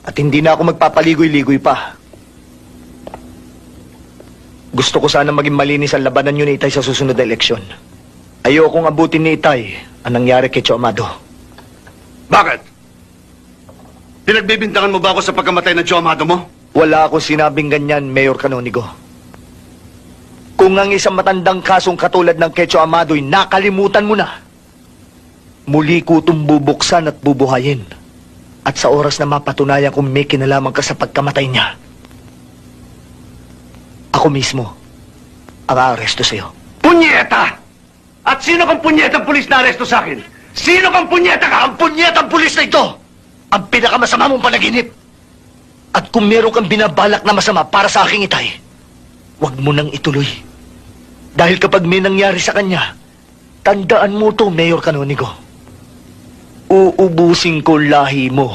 At hindi na ako magpapaligoy-ligoy pa. Gusto ko sana maging malinis ang labanan niyo ni Itay sa susunod na eleksyon. Ayokong abutin ni Itay ang nangyari kay Cho Amado. Bakit? Pinagbibintangan mo ba ako sa pagkamatay ng Joe Amado mo? Wala akong sinabing ganyan, Mayor Canonigo. Kung ang isang matandang kasong katulad ng Quecho Amado'y nakalimutan mo na, muli ko itong bubuksan at bubuhayin. At sa oras na mapatunayan kung may kinalaman ka sa pagkamatay niya, ako mismo ang aaresto sa'yo. Punyeta! At sino kang punyetang pulis na aresto sa akin? Sino kang punyeta ka? Ang punyetang pulis na ito! Ang pinakamasama mong panaginip! At kung meron kang binabalak na masama para sa aking Itay, huwag mo nang ituloy. Dahil kapag may nangyari sa kanya, tandaan mo to, Mayor Canonigo. Uubusin ko lahi mo.